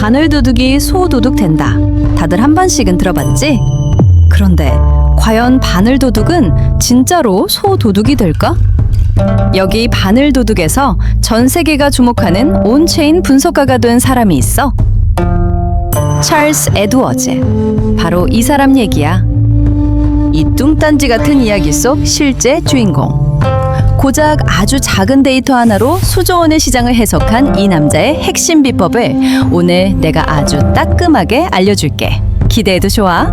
바늘도둑이 소도둑 된다. 다들 한 번씩은 들어봤지? 그런데 과연 바늘도둑은 진짜로 소도둑이 될까? 여기 바늘도둑에서 전 세계가 주목하는 온체인 분석가가 된 사람이 있어. 찰스 에드워즈. 바로 이 사람 얘기야. 이 뚱딴지 같은 이야기 속 실제 주인공. 고작 아주 작은 데이터 하나로 수조 원의 시장을 해석한 이 남자의 핵심 비법을 오늘 내가 아주 따끔하게 알려줄게. 기대해도 좋아?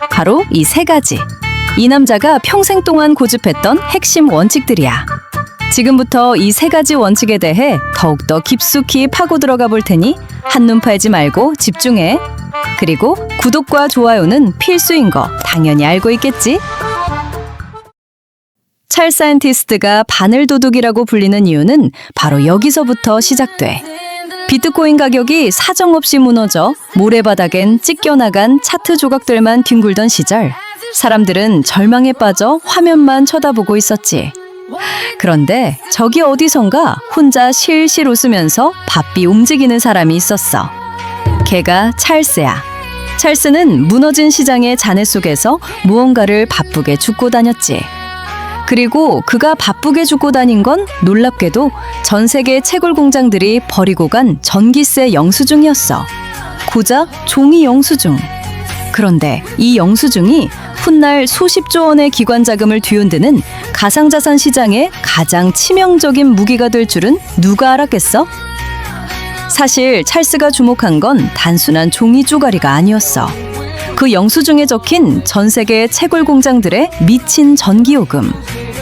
바로 이 세 가지. 이 남자가 평생 동안 고집했던 핵심 원칙들이야. 지금부터 이 세 가지 원칙에 대해 더욱더 깊숙이 파고 들어가 볼 테니 한눈 팔지 말고 집중해. 그리고 구독과 좋아요는 필수인 거 당연히 알고 있겠지? 찰스 사이언티스트가 바늘도둑이라고 불리는 이유는 바로 여기서부터 시작돼. 비트코인 가격이 사정없이 무너져 모래바닥엔 찢겨나간 차트 조각들만 뒹굴던 시절, 사람들은 절망에 빠져 화면만 쳐다보고 있었지. 그런데 저기 어디선가 혼자 실실 웃으면서 바삐 움직이는 사람이 있었어. 걔가 찰스야. 찰스는 무너진 시장의 잔해 속에서 무언가를 바쁘게 줍고 다녔지. 그리고 그가 바쁘게 줍고 다닌 건 놀랍게도 전 세계 채굴 공장들이 버리고 간 전기세 영수증이었어. 고작 종이 영수증. 그런데 이 영수증이 훗날 수십조 원의 기관 자금을 뒤흔드는 가상자산 시장의 가장 치명적인 무기가 될 줄은 누가 알았겠어? 사실 찰스가 주목한 건 단순한 종이 쪼가리가 아니었어. 그 영수증에 적힌 전 세계 채굴 공장들의 미친 전기요금.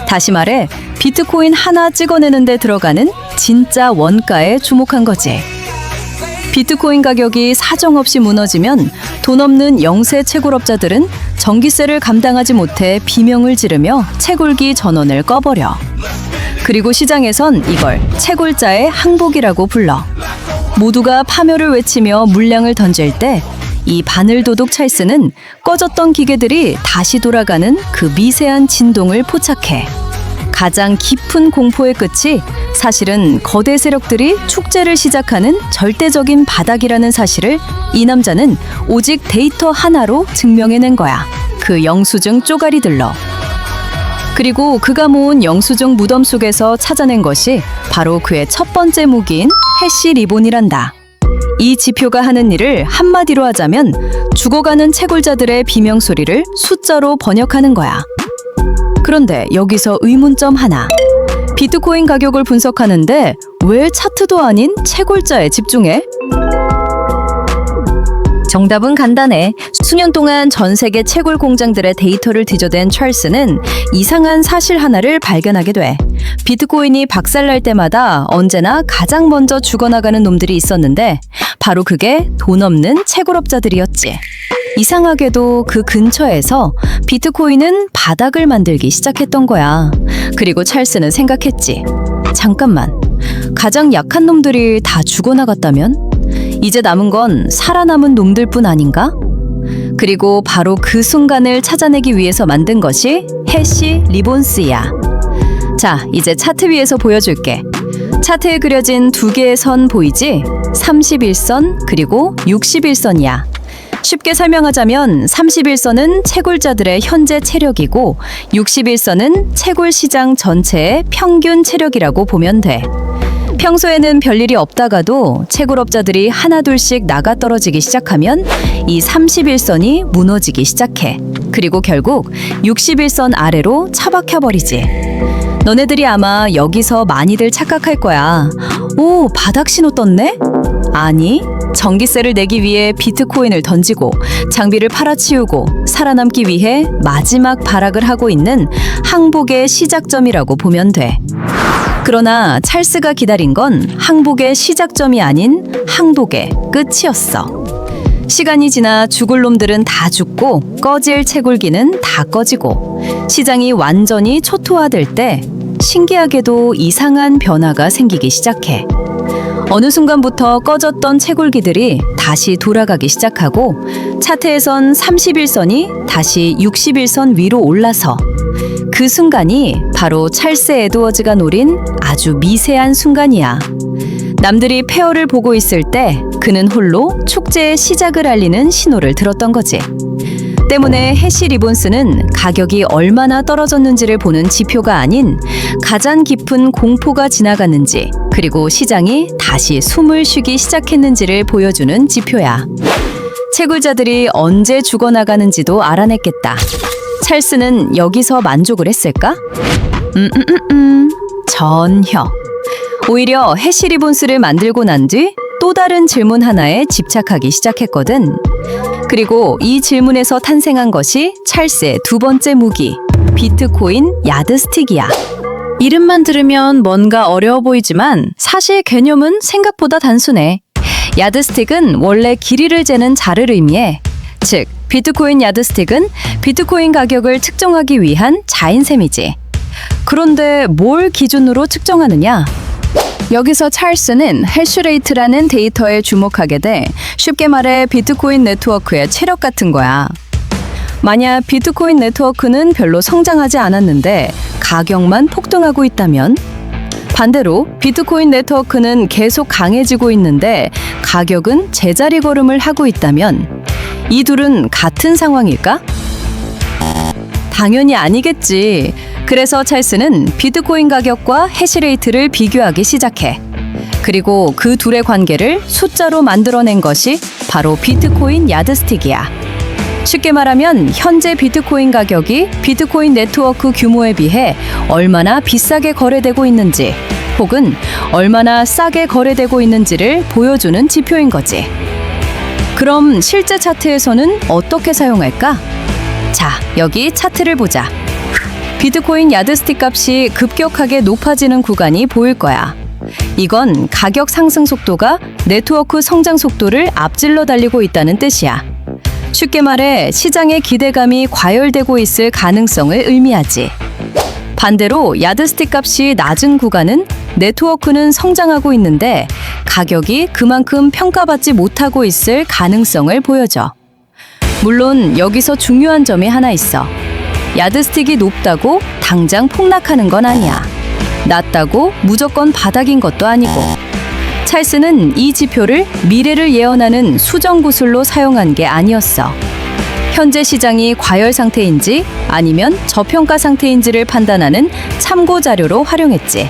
다시 말해 비트코인 하나 찍어내는 데 들어가는 진짜 원가에 주목한 거지. 비트코인 가격이 사정없이 무너지면 돈 없는 영세 채굴업자들은 전기세를 감당하지 못해 비명을 지르며 채굴기 전원을 꺼버려. 그리고 시장에선 이걸 채굴자의 항복이라고 불러. 모두가 파멸을 외치며 물량을 던질 때 이 바늘도둑 찰스는 꺼졌던 기계들이 다시 돌아가는 그 미세한 진동을 포착해. 가장 깊은 공포의 끝이 사실은 거대 세력들이 축제를 시작하는 절대적인 바닥이라는 사실을 이 남자는 오직 데이터 하나로 증명해낸 거야. 그 영수증 쪼가리들로. 그리고 그가 모은 영수증 무덤 속에서 찾아낸 것이 바로 그의 첫 번째 무기인 해시 리본이란다. 이 지표가 하는 일을 한마디로 하자면 죽어가는 채굴자들의 비명소리를 숫자로 번역하는 거야. 그런데 여기서 의문점 하나. 비트코인 가격을 분석하는데 왜 차트도 아닌 채굴자에 집중해? 정답은 간단해. 수년 동안 전 세계 채굴 공장들의 데이터를 뒤져댄 찰스는 이상한 사실 하나를 발견하게 돼. 비트코인이 박살날 때마다 언제나 가장 먼저 죽어나가는 놈들이 있었는데 바로 그게 돈 없는 채굴업자들이었지. 이상하게도 그 근처에서 비트코인은 바닥을 만들기 시작했던 거야. 그리고 찰스는 생각했지. 잠깐만, 가장 약한 놈들이 다 죽어나갔다면? 이제 남은 건 살아남은 놈들뿐 아닌가? 그리고 바로 그 순간을 찾아내기 위해서 만든 것이 해시 리본스야. 자, 이제 차트 위에서 보여줄게. 차트에 그려진 두 개의 선 보이지? 31선 그리고 61선이야. 쉽게 설명하자면 31선은 채굴자들의 현재 체력이고 61선은 채굴 시장 전체의 평균 체력이라고 보면 돼. 평소에는 별일이 없다가도 채굴업자들이 하나둘씩 나가 떨어지기 시작하면 이 31선이 무너지기 시작해. 그리고 결국 61선 아래로 처박혀버리지. 너네들이 아마 여기서 많이들 착각할 거야. 오, 바닥 신호 떴네? 아니, 전기세를 내기 위해 비트코인을 던지고 장비를 팔아치우고 살아남기 위해 마지막 발악을 하고 있는 항복의 시작점이라고 보면 돼. 그러나 찰스가 기다린 건 항복의 시작점이 아닌 항복의 끝이었어. 시간이 지나 죽을 놈들은 다 죽고 꺼질 채굴기는 다 꺼지고 시장이 완전히 초토화될 때 신기하게도 이상한 변화가 생기기 시작해. 어느 순간부터 꺼졌던 채굴기들이 다시 돌아가기 시작하고 차트에선 31선이 다시 61선 위로 올라서 그 순간이 바로 찰스 에드워즈가 노린 아주 미세한 순간이야. 남들이 페어를 보고 있을 때 그는 홀로 축제의 시작을 알리는 신호를 들었던 거지. 때문에 해시 리본스는 가격이 얼마나 떨어졌는지를 보는 지표가 아닌 가장 깊은 공포가 지나갔는지, 그리고 시장이 다시 숨을 쉬기 시작했는지를 보여주는 지표야. 채굴자들이 언제 죽어나가는지도 알아냈겠다. 찰스는 여기서 만족을 했을까? 전혀. 오히려 해시 리본스를 만들고 난 뒤 또 다른 질문 하나에 집착하기 시작했거든. 그리고 이 질문에서 탄생한 것이 찰스의 두 번째 무기, 비트코인 야드스틱이야. 이름만 들으면 뭔가 어려워 보이지만 사실 개념은 생각보다 단순해. 야드스틱은 원래 길이를 재는 자를 의미해. 즉, 비트코인 야드스틱은 비트코인 가격을 측정하기 위한 자인 셈이지. 그런데 뭘 기준으로 측정하느냐? 여기서 찰스는 해시레이트라는 데이터에 주목하게 돼. 쉽게 말해 비트코인 네트워크의 체력 같은 거야. 만약 비트코인 네트워크는 별로 성장하지 않았는데 가격만 폭등하고 있다면, 반대로 비트코인 네트워크는 계속 강해지고 있는데 가격은 제자리 걸음을 하고 있다면, 이 둘은 같은 상황일까? 당연히 아니겠지. 그래서 찰스는 비트코인 가격과 해시레이트를 비교하기 시작해. 그리고 그 둘의 관계를 숫자로 만들어낸 것이 바로 비트코인 야드스틱이야. 쉽게 말하면 현재 비트코인 가격이 비트코인 네트워크 규모에 비해 얼마나 비싸게 거래되고 있는지, 혹은 얼마나 싸게 거래되고 있는지를 보여주는 지표인 거지. 그럼 실제 차트에서는 어떻게 사용할까? 자, 여기 차트를 보자. 비트코인 야드스틱 값이 급격하게 높아지는 구간이 보일 거야. 이건 가격 상승 속도가 네트워크 성장 속도를 앞질러 달리고 있다는 뜻이야. 쉽게 말해 시장의 기대감이 과열되고 있을 가능성을 의미하지. 반대로 야드스틱 값이 낮은 구간은 네트워크는 성장하고 있는데 가격이 그만큼 평가받지 못하고 있을 가능성을 보여줘. 물론 여기서 중요한 점이 하나 있어. 야드스틱이 높다고 당장 폭락하는 건 아니야. 낮다고 무조건 바닥인 것도 아니고. 찰스는 이 지표를 미래를 예언하는 수정 구슬로 사용한 게 아니었어. 현재 시장이 과열 상태인지 아니면 저평가 상태인지를 판단하는 참고 자료로 활용했지.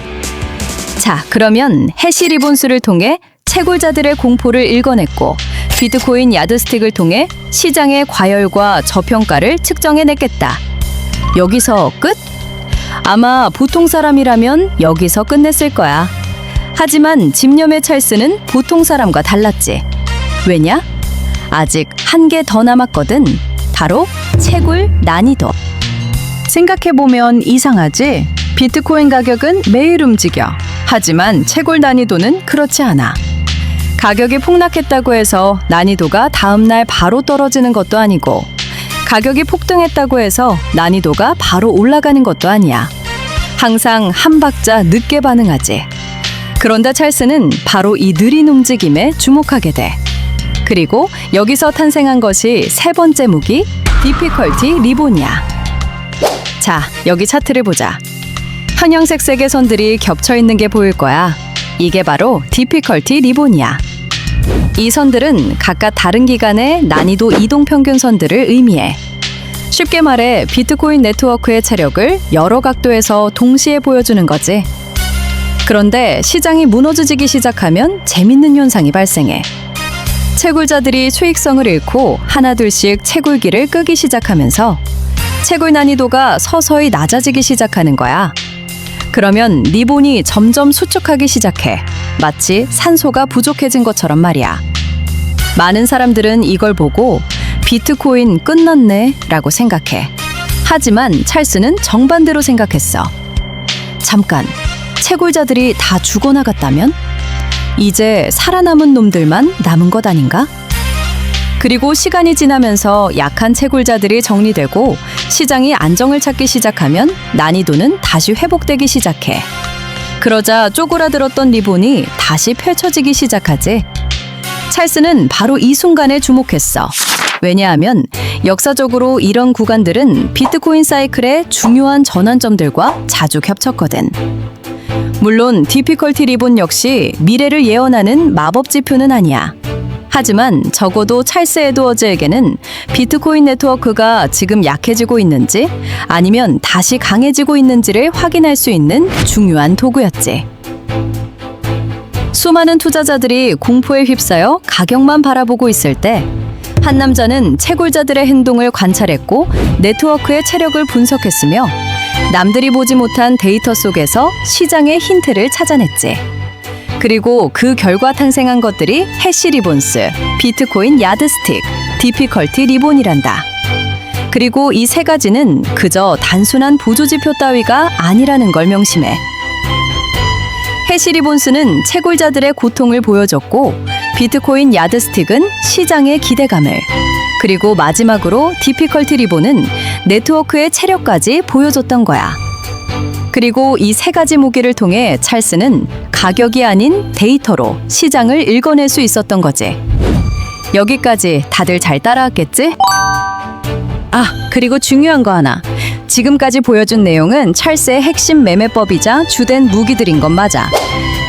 자, 그러면 해시 리본스를 통해 채굴자들의 공포를 읽어냈고, 비트코인 야드스틱을 통해 시장의 과열과 저평가를 측정해냈겠다. 여기서 끝? 아마 보통 사람이라면 여기서 끝냈을 거야. 하지만 집념의 찰스는 보통 사람과 달랐지. 왜냐? 아직 한 개 더 남았거든. 바로 채굴 난이도. 생각해보면 이상하지? 비트코인 가격은 매일 움직여. 하지만 채굴 난이도는 그렇지 않아. 가격이 폭락했다고 해서 난이도가 다음날 바로 떨어지는 것도 아니고, 가격이 폭등했다고 해서 난이도가 바로 올라가는 것도 아니야. 항상 한 박자 늦게 반응하지. 그런데 찰스는 바로 이 느린 움직임에 주목하게 돼. 그리고 여기서 탄생한 것이 세 번째 무기, 디피컬티 리본이야. 자, 여기 차트를 보자. 현형색 색의 선들이 겹쳐 있는 게 보일 거야. 이게 바로 디피컬티 리본이야. 이 선들은 각각 다른 기간의 난이도 이동 평균 선들을 의미해. 쉽게 말해 비트코인 네트워크의 체력을 여러 각도에서 동시에 보여주는 거지. 그런데 시장이 무너지기 시작하면 재밌는 현상이 발생해. 채굴자들이 수익성을 잃고 하나둘씩 채굴기를 끄기 시작하면서 채굴 난이도가 서서히 낮아지기 시작하는 거야. 그러면 리본이 점점 수축하기 시작해. 마치 산소가 부족해진 것처럼 말이야. 많은 사람들은 이걸 보고 비트코인 끝났네 라고 생각해. 하지만 찰스는 정반대로 생각했어. 잠깐, 채굴자들이 다 죽어나갔다면? 이제 살아남은 놈들만 남은 것 아닌가? 그리고 시간이 지나면서 약한 채굴자들이 정리되고 시장이 안정을 찾기 시작하면 난이도는 다시 회복되기 시작해. 그러자 쪼그라들었던 리본이 다시 펼쳐지기 시작하지. 찰스는 바로 이 순간에 주목했어. 왜냐하면 역사적으로 이런 구간들은 비트코인 사이클의 중요한 전환점들과 자주 겹쳤거든. 물론 디피컬티 리본 역시 미래를 예언하는 마법 지표는 아니야. 하지만 적어도 찰스 에드워즈에게는 비트코인 네트워크가 지금 약해지고 있는지 아니면 다시 강해지고 있는지를 확인할 수 있는 중요한 도구였지. 수많은 투자자들이 공포에 휩싸여 가격만 바라보고 있을 때 한 남자는 채굴자들의 행동을 관찰했고 네트워크의 체력을 분석했으며 남들이 보지 못한 데이터 속에서 시장의 힌트를 찾아냈지. 그리고 그 결과 탄생한 것들이 해시 리본스, 비트코인 야드스틱, 디피컬티 리본이란다. 그리고 이 세 가지는 그저 단순한 보조지표 따위가 아니라는 걸 명심해. 해시 리본스는 채굴자들의 고통을 보여줬고 비트코인 야드스틱은 시장의 기대감을, 그리고 마지막으로 디피컬티 리본은 네트워크의 체력까지 보여줬던 거야. 그리고 이 세 가지 무기를 통해 찰스는 가격이 아닌 데이터로 시장을 읽어낼 수 있었던 거지. 여기까지 다들 잘 따라왔겠지? 그리고 중요한 거 하나. 지금까지 보여준 내용은 찰스의 핵심 매매법이자 주된 무기들인 건 맞아.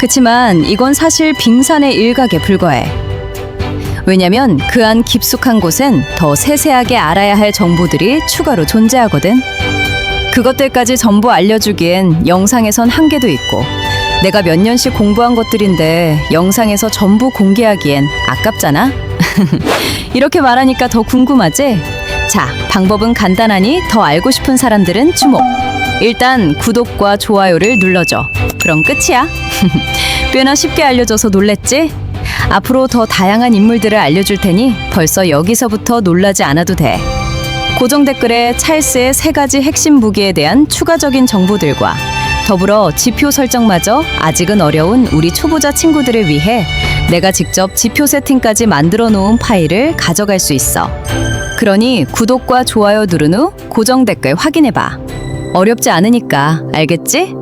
그치만 이건 사실 빙산의 일각에 불과해. 왜냐면 그 안 깊숙한 곳엔 더 세세하게 알아야 할 정보들이 추가로 존재하거든. 그것들까지 전부 알려주기엔 영상에선 한계도 있고, 내가 몇 년씩 공부한 것들인데 영상에서 전부 공개하기엔 아깝잖아? 이렇게 말하니까 더 궁금하지? 자, 방법은 간단하니 더 알고 싶은 사람들은 주목! 일단 구독과 좋아요를 눌러줘. 그럼 끝이야. 꽤나 쉽게 알려줘서 놀랬지? 앞으로 더 다양한 인물들을 알려줄 테니 벌써 여기서부터 놀라지 않아도 돼. 고정 댓글에 찰스의 세 가지 핵심 무기에 대한 추가적인 정보들과 더불어 지표 설정마저 아직은 어려운 우리 초보자 친구들을 위해 내가 직접 지표 세팅까지 만들어 놓은 파일을 가져갈 수 있어. 그러니 구독과 좋아요 누른 후 고정 댓글 확인해봐. 어렵지 않으니까, 알겠지?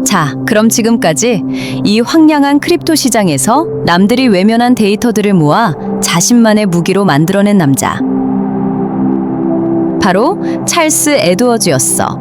자, 그럼 지금까지 이 황량한 크립토 시장에서 남들이 외면한 데이터들을 모아 자신만의 무기로 만들어낸 남자. 바로 찰스 에드워즈였어.